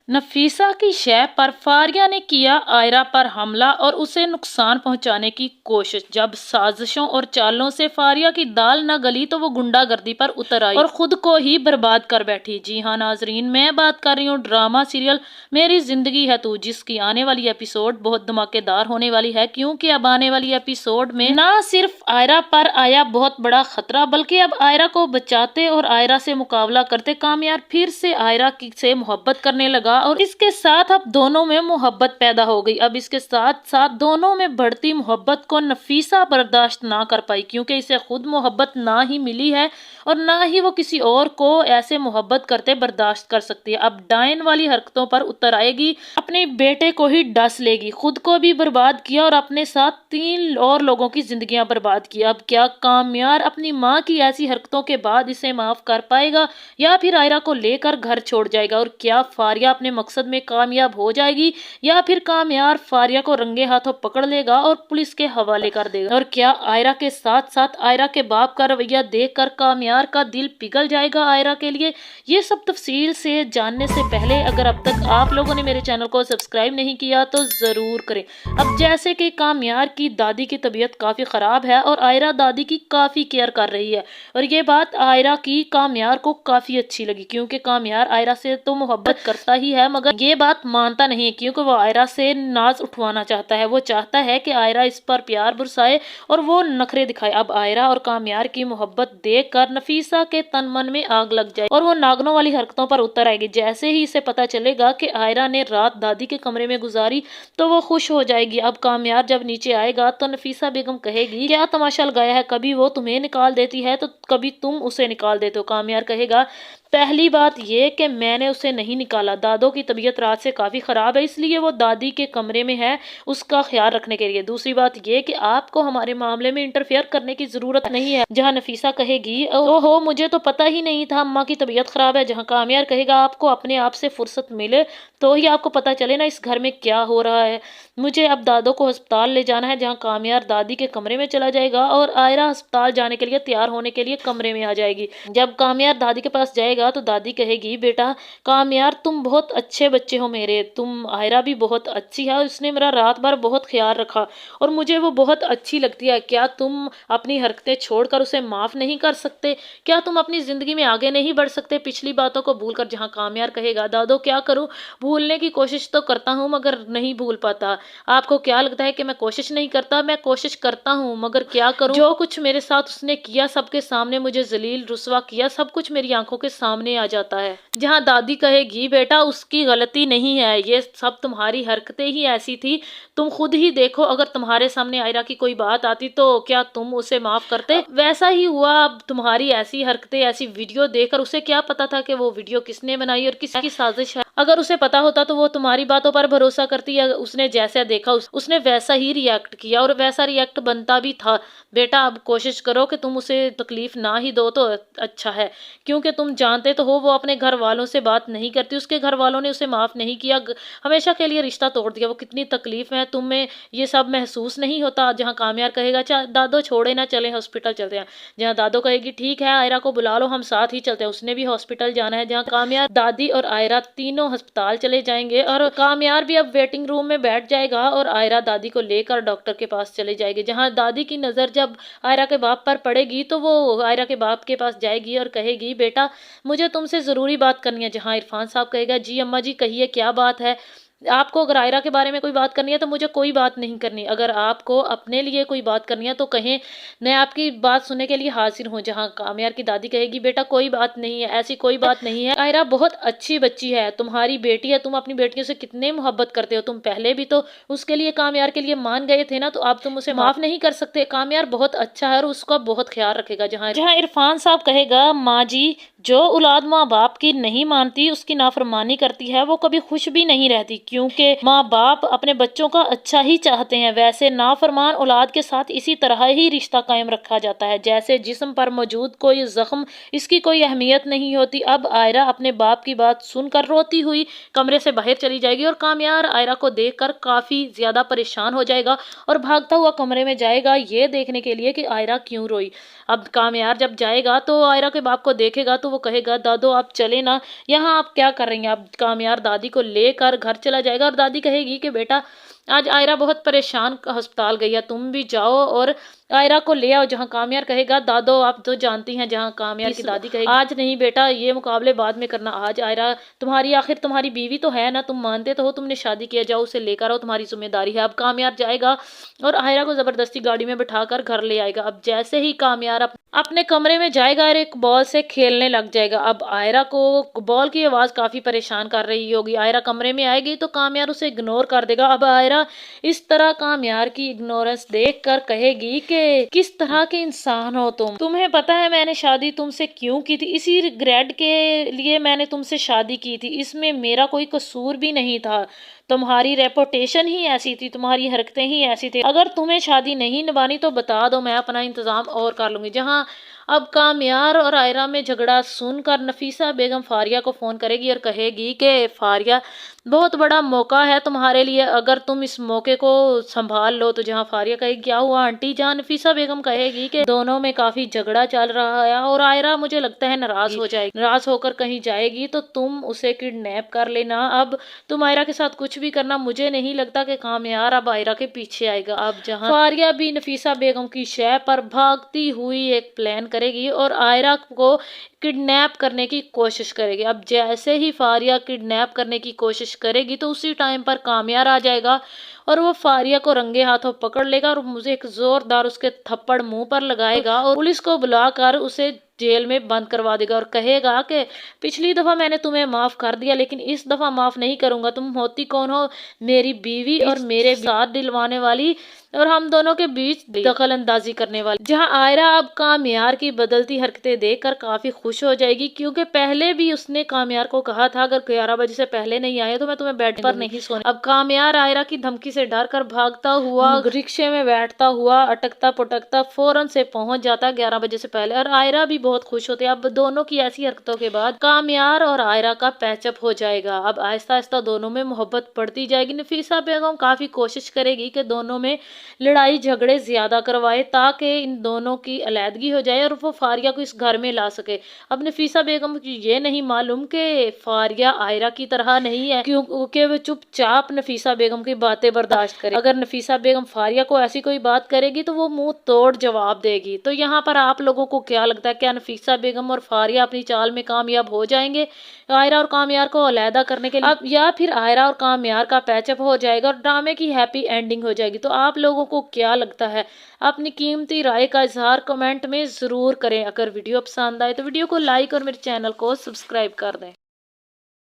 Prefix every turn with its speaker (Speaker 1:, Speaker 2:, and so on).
Speaker 1: नफीसा की शय पर फारिया ने किया आयरा पर हमला और उसे नुकसान पहुंचाने की कोशिश। जब साजिशों और चालों से फारिया की दाल न गली तो वो गुंडागर्दी पर उतर आई और खुद को ही बर्बाद कर बैठी। जी हाँ नाजरीन, मैं बात कर रही हूँ ड्रामा सीरियल मेरी जिंदगी है तू, जिसकी आने वाली एपिसोड बहुत धमाकेदार होने वाली है, क्योंकि अब आने वाली एपिसोड में ना सिर्फ आयरा पर आया बहुत बड़ा खतरा, बल्कि अब आयरा को बचाते और आयरा से मुकाबला करते कामयाब फिर से आयरा से मोहब्बत करने लगा और इसके साथ अब दोनों में मोहब्बत पैदा हो गई। अब इसके साथ साथ दोनों में बढ़ती मोहब्बत को नफीसा बर्दाश्त ना कर पाई, क्योंकि इसे खुद मोहब्बत ना ही मिली है और ना ही वो किसी और को ऐसे मोहब्बत करते बर्दाश्त कर सकती है। अब डायन वाली हरकतों पर उतर आएगी, अपने बेटे को ही डस लेगी, खुद को भी बर्बाद किया और अपने साथ 3 और लोगों की जिंदगियां बर्बाद की। अब क्या कामयार अपनी माँ की ऐसी हरकतों के बाद इसे माफ कर पाएगा या फिर आयरा को लेकर घर छोड़ जाएगा? और क्या फारिया अपने मकसद में कामयाब हो जाएगी या फिर कामयार फारिया को रंगे हाथों पकड़ लेगा और पुलिस के हवाले कर देगा? और क्या आयरा के साथ साथ आयरा के बाप का रवैया देखकर कामयार का दिल पिघल जाएगा आयरा के लिए? ये सब तफसील से जानने से पहले अगर अब तक आप लोगों ने मेरे चैनल को सब्सक्राइब नहीं किया तो जरूर करें। अब जैसे कि कामयार की दादी की तबीयत काफी खराब है और आयरा दादी की काफी केयर कर रही है, और ये बात आयरा की कामयार को काफी अच्छी लगी, क्योंकि कामयार आयरा से तो मोहब्बत करता ही है मगर ये बात मानता नहीं है, क्योंकि वो आयरा से नाज उठवाना चाहता है। वो चाहता है कि आयरा इस पर प्यार बरसाए और वो नखरे दिखाए। अब आयरा और कामयार की मोहब्बत देखकर नफीसा के तन मन में आग लग जाए और वो नागनों वाली हरकतों पर उतर आएगी। जैसे ही इसे पता चलेगा कि आयरा ने रात दादी के कमरे में गुजारी तो वो खुश हो जाएगी। अब कामयार जब नीचे आएगा तो नफीसा बेगम कहेगी क्या तमाशा लगाया है, कभी वो तुम्हें निकाल देती है तो कभी तुम उसे निकाल देते हो। कामयार कहेगा पहली बात ये कि मैंने उसे नहीं निकाला, दादो की तबीयत रात से काफी खराब है इसलिए वो दादी के कमरे में है उसका ख्याल रखने के लिए। दूसरी बात ये कि आपको हमारे मामले में इंटरफेयर करने की जरूरत नहीं है। जहां नफीसा कहेगी ओहो मुझे तो पता ही नहीं था अम्मा की तबीयत खराब है, जहां कामयार कहेगा आपको अपने आप से फुर्सत मिले तो ही आपको पता चले ना इस घर में क्या हो रहा है, मुझे अब दादो को अस्पताल ले जाना है। जहां कामयार दादी के कमरे में चला जाएगा और आयरा अस्पताल जाने के लिए तैयार होने के लिए कमरे में आ जाएगी। जब कामयार दादी के पास जाएगा तो दादी कहेगी बेटा कामयार तुम बहुत अच्छे बच्चे हो मेरे, तुम आयरा भी बहुत अच्छी है, उसने मेरा रात भर बहुत ख्याल रखा और मुझे वो बहुत अच्छी लगती है, क्या तुम अपनी हरकतें छोड़कर उसे माफ नहीं कर सकते? क्या तुम अपनी जिंदगी में आगे नहीं बढ़ सकते पिछली बातों को भूलकर? जहां कामयार कहेगा दादो क्या करूं, भूलने की कोशिश तो करता हूं मगर नहीं भूल पाता। आपको क्या लगता है कि मैं कोशिश नहीं करता? मैं कोशिश करता हूँ मगर क्या करूँ, जो कुछ मेरे साथ उसने किया सबके सामने मुझे जलील रुसवा किया, सब कुछ मेरी आंखों के सामने आ जाता है। जहाँ दादी कहेगी बेटा उसकी गलती नहीं है, ये सब तुम्हारी हरकतें ही ऐसी थी, तुम खुद ही देखो अगर तुम्हारे सामने आयरा की कोई बात आती तो क्या तुम उसे माफ करते? वैसा ही हुआ, अब तुम्हारी ऐसी हरकतें ऐसी वीडियो देखकर उसे क्या पता था कि वो वीडियो किसने बनाई और किसकी साजिश है? अगर उसे पता होता तो वो तुम्हारी बातों पर भरोसा करती है। उसने जैसा देखा उसने वैसा ही रिएक्ट किया और वैसा रिएक्ट बनता भी था। बेटा अब कोशिश करो कि तुम उसे तकलीफ ना ही दो तो अच्छा है, क्योंकि तुम जानते तो हो वो अपने घर वालों से बात नहीं करती, उसके घर वालों ने उसे माफ नहीं किया, हमेशा के लिए रिश्ता तोड़ दिया। वो कितनी तकलीफ है, तुम्हें ये सब महसूस नहीं होता? जहाँ कामयार कहेगा दादो छोड़े ना चले हॉस्पिटल चलते हैं, जहाँ दादो कहेगी ठीक है आयरा को बुला लो हम साथ ही चलते हैं, उसने भी हॉस्पिटल जाना है। जहाँ कामयार दादी और आयरा तीनों अस्पताल चले जाएंगे और कामयार भी अब वेटिंग रूम में बैठ जाएगा और आयरा दादी को लेकर डॉक्टर के पास चले जाएगी। जहाँ दादी की नजर जब आयरा के बाप पर पड़ेगी तो वो आयरा के बाप के पास जाएगी और कहेगी बेटा मुझे तुमसे जरूरी बात करनी है। जहाँ इरफान साहब कहेगा जी अम्मा जी कहिए क्या बात है, आपको अगर आयरा के बारे में कोई बात करनी है तो मुझे कोई बात नहीं करनी, अगर आपको अपने लिए कोई बात करनी है तो कहें, मैं आपकी बात सुनने के लिए हाजिर हूँ। जहाँ कामयार की दादी कहेगी बेटा कोई बात नहीं है, ऐसी कोई बात नहीं है, आयरा बहुत अच्छी बच्ची है, तुम्हारी बेटी है, तुम अपनी बेटियों से कितने मोहब्बत करते हो, तुम पहले भी तो उसके लिए कामयार के लिए मान गए थे ना, तो आप तुम उसे माफ नहीं कर सकते? कामयार बहुत अच्छा है और उसका बहुत ख्याल रखेगा। जहाँ जहाँ इरफान साहब कहेगा माँ जी जो औलाद माँ बाप की नहीं मानती उसकी नाफरमानी करती है वो कभी खुश भी नहीं रहती, क्योंकि माँ बाप अपने बच्चों का अच्छा ही चाहते हैं। वैसे नाफरमान औलाद के साथ इसी तरह ही रिश्ता कायम रखा जाता है, जैसे जिस्म पर मौजूद कोई जख्म इसकी कोई अहमियत नहीं होती। अब आयरा अपने बाप की बात सुनकर रोती हुई कमरे से बाहर चली जाएगी और कामयार आयरा को देखकर काफी ज्यादा परेशान हो जाएगा और भागता हुआ कमरे में जाएगा ये देखने के लिए कि आयरा क्यों रोई। अब कामयार जब जाएगा तो आयरा के बाप को देखेगा तो वो कहेगा दादो आप चले ना, यहाँ आप क्या कर रही हैं। अब कामयार दादी को लेकर घर चला जाएगा और दादी कहेगी कि बेटा आज आयरा बहुत परेशान अस्पताल गई है, तुम भी जाओ और आयरा को ले आओ। जहाँ कामयार कहेगा दादो आप तो जानती हैं, जहाँ कामयार की दादी कहेगी आज नहीं बेटा, ये मुकाबले बाद में करना, आज आयरा तुम्हारी आखिर तुम्हारी बीवी तो है ना, तुम मानते तो हो, तुमने शादी किया, जाओ उसे लेकर आओ, तुम्हारी जिम्मेदारी है। अब कामयार जाएगा और आयरा को जबरदस्ती गाड़ी में बिठाकर घर ले आएगा। अब जैसे ही कामयार अपने कमरे में जाएगा और एक बॉल से खेलने लग जाएगा। अब आयरा को बॉल की आवाज काफी परेशान कर रही होगी। आयरा कमरे में आएगी तो कामयार उसे इग्नोर कर देगा। अब आयरा इस तरह कामयार की इग्नोरेंस देखकर कहेगी कि किस तरह के इंसान हो तुम, तुम्हें पता है मैंने शादी तुमसे क्यों की थी, इसी रिग्रेट के लिए मैंने तुमसे शादी की थी, इसमें मेरा कोई कसूर भी नहीं था, तुम्हारी रेपुटेशन ही ऐसी थी, तुम्हारी हरकतें ही ऐसी थी, अगर तुम्हें शादी नहीं निभानी तो बता दो, मैं अपना इंतजाम और कर लूंगी। जहाँ अब कामयार और आयरा में झगड़ा सुनकर नफीसा बेगम फारिया को फोन करेगी और कहेगी कि फारिया बहुत बड़ा मौका है तुम्हारे लिए, अगर तुम इस मौके को संभाल लो। तो जहाँ फारिया कहेगी क्या हुआ आंटी, जहाँ नफीसा बेगम कहेगी कि दोनों में काफी झगड़ा चल रहा है और आयरा मुझे लगता है नाराज हो जाएगी, नाराज होकर कहीं जाएगी तो तुम उसे किडनैप कर लेना। अब तुम आयरा के साथ कुछ भी करना, मुझे नहीं लगता कि कामयार अब आयरा के पीछे आएगा। अब जहाँ फारिया भी नफीसा बेगम की शय पर भागती हुई एक प्लान करेगी और आयरा को किडनैप करने की कोशिश करेगी। अब जैसे ही फारिया किडनैप करने की कोशिश करेगी तो उसी टाइम पर कामयार आ जाएगा और वो फारिया को रंगे हाथों पकड़ लेगा और मुझे एक जोरदार उसके थप्पड़ मुंह पर लगाएगा और पुलिस को बुलाकर उसे जेल में बंद करवा देगा और कहेगा कि पिछली दफा मैंने तुम्हें माफ कर दिया लेकिन इस दफा माफ नहीं करूंगा, तुम होती कौन हो, मेरी बीवी और मेरे साथ दिलवाने वाली और हम दोनों के बीच दखल अंदाजी करने वाली। जहां आयरा अब कामयार की बदलती हरकतें देखकर काफी खुश हो जाएगी क्योंकि पहले भी उसने कामयार को कहा था अगर 11 बजे से पहले नहीं आए तो मैं तुम्हें बेड पर नहीं सोने। अब कामयार आयरा की धमकी से डर कर भागता हुआ रिक्शे में बैठता हुआ अटकता पुटकता फौरन से पहुंच जाता 11 बजे से पहले और आयरा भी बहुत खुश होते हैं। अब दोनों की ऐसी हरकतों के बाद कामयार और आयरा का पैचअप हो जाएगा। अब आहिस्ता आहिस्ता दोनों में मोहब्बत बढ़ती जाएगी। नफीसा बेगम काफी कोशिश करेगी कि दोनों में लड़ाई झगड़े ज्यादा करवाए ताकि इन दोनों की अलैदगी हो जाए और वो फारिया को इस घर में ला सके। अब नफीसा बेगम को ये नहीं मालूम कि फारिया आयरा की तरह नहीं है क्योंकि वो चुपचाप नफीसा बेगम की बातें बर्दाश्त करे। अगर नफीसा बेगम फारिया को ऐसी कोई बात करेगी तो वो मुंह तोड़ जवाब देगी। तो यहाँ पर आप लोगों को क्या लगता है, क्या नफीसा बेगम और फारिया अपनी चाल में कामयाब हो जाएंगे आयरा और कामयार को अलहदा करने के लिए, अब या फिर आयरा और कामयार का पैचअप हो जाएगा और ड्रामे की हैप्पी एंडिंग हो जाएगी। तो आप लोगों को क्या लगता है, अपनी कीमती राय का इजहार कमेंट में जरूर करें। अगर वीडियो पसंद आए तो वीडियो को लाइक और मेरे चैनल को सब्सक्राइब कर दें।